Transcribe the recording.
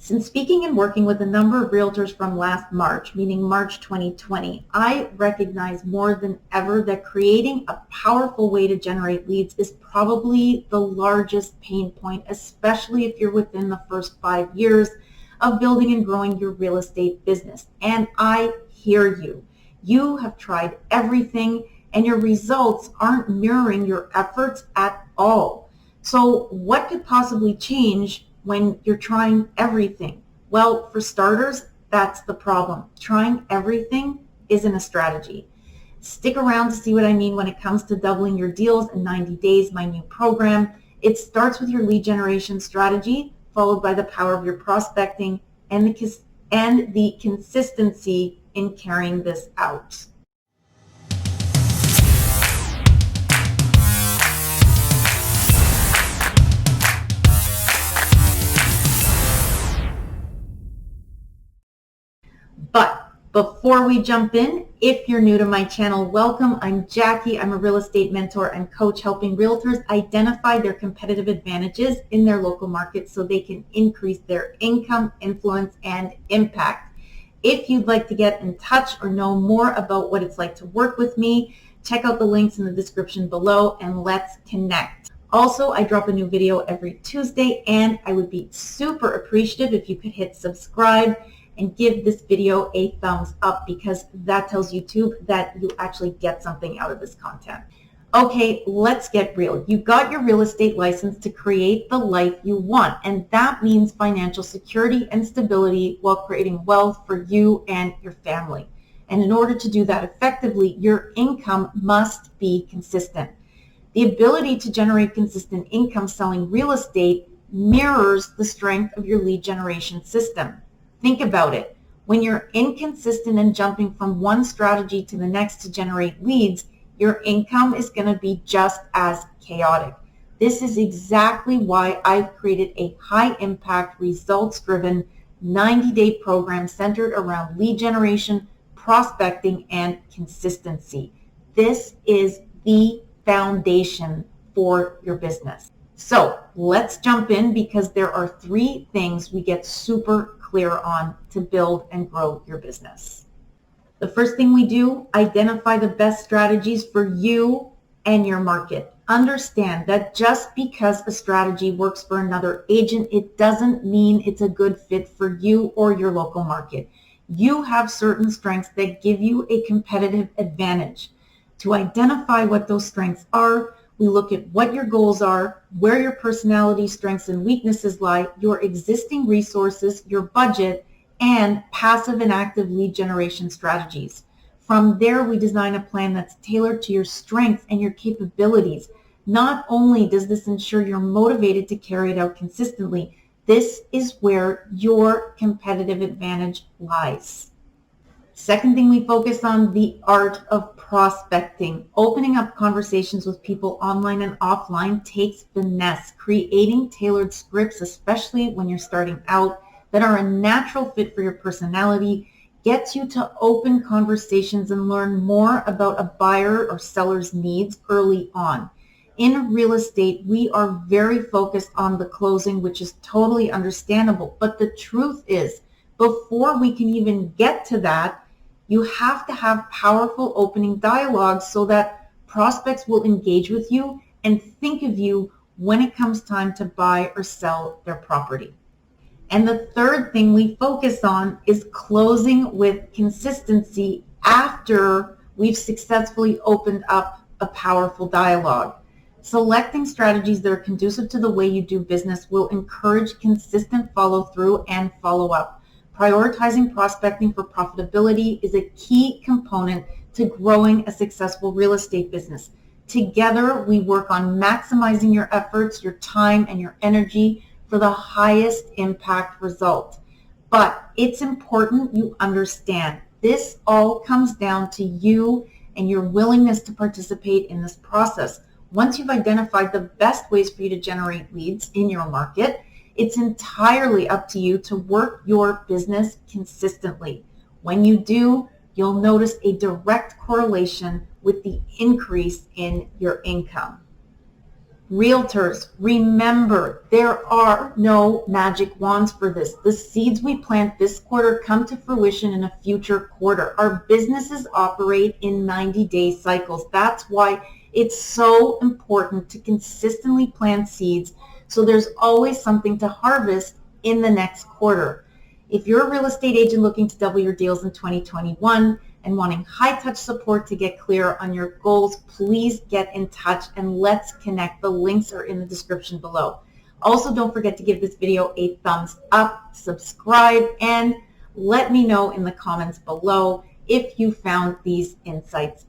Since speaking and working with a number of realtors from last March, meaning March 2020, I recognize more than ever that creating a powerful way to generate leads is probably the largest pain point, especially if you're within the first 5 years of building and growing your real estate business. And I hear you. You have tried everything and your results aren't mirroring your efforts at all. So what could possibly change when you're trying everything? Well, for starters, that's the problem. Trying everything isn't a strategy. Stick around to see what I mean when it comes to doubling your deals in 90 days, my new program. It starts with your lead generation strategy, followed by the power of your prospecting and the consistency in carrying this out. But before we jump in, if you're new to my channel, welcome. I'm Jackie. I'm a real estate mentor and coach helping realtors identify their competitive advantages in their local market so they can increase their income, influence, and impact. If you'd like to get in touch or know more about what it's like to work with me, check out the links in the description below and let's connect. Also, I drop a new video every Tuesday, and I would be super appreciative if you could hit subscribe and give this video a thumbs up, because that tells YouTube that you actually get something out of this content. Okay, let's get real. You got your real estate license to create the life you want, and that means financial security and stability while creating wealth for you and your family. And in order to do that effectively, your income must be consistent. The ability to generate consistent income selling real estate mirrors the strength of your lead generation system. Think about it. When you're inconsistent and jumping from one strategy to the next to generate leads, your income is going to be just as chaotic. This is exactly why I've created a high-impact, results-driven 90-day program centered around lead generation, prospecting, and consistency. This is the foundation for your business. So let's jump in, because there are 3 things we get super clear on to build and grow your business. The first thing we do, identify the best strategies for you and your market. Understand that just because a strategy works for another agent, it doesn't mean it's a good fit for you or your local market. You have certain strengths that give you a competitive advantage. To identify what those strengths are, we look at what your goals are, where your personality strengths and weaknesses lie, your existing resources, your budget, and passive and active lead generation strategies. From there, we design a plan that's tailored to your strengths and your capabilities. Not only does this ensure you're motivated to carry it out consistently, this is where your competitive advantage lies. Second thing we focus on, the art of prospecting. Opening up conversations with people online and offline takes finesse. Creating tailored scripts, especially when you're starting out, that are a natural fit for your personality, gets you to open conversations and learn more about a buyer or seller's needs early on. In real estate, we are very focused on the closing, which is totally understandable. But the truth is, before we can even get to that, you have to have powerful opening dialogues so that prospects will engage with you and think of you when it comes time to buy or sell their property. And the third thing we focus on is closing with consistency after we've successfully opened up a powerful dialogue. Selecting strategies that are conducive to the way you do business will encourage consistent follow-through and follow-up. Prioritizing prospecting for profitability is a key component to growing a successful real estate business. Together, we work on maximizing your efforts, your time, and your energy for the highest impact result. But it's important you understand this all comes down to you and your willingness to participate in this process. Once you've identified the best ways for you to generate leads in your market, it's entirely up to you to work your business consistently. When you do, you'll notice a direct correlation with the increase in your income. Realtors, remember, there are no magic wands for this. The seeds we plant this quarter come to fruition in a future quarter. Our businesses operate in 90-day cycles. That's why it's so important to consistently plant seeds so there's always something to harvest in the next quarter. If you're a real estate agent looking to double your deals in 2021 and wanting high-touch support to get clear on your goals, please get in touch and let's connect. The links are in the description below. Also, don't forget to give this video a thumbs up, subscribe, and let me know in the comments below if you found these insights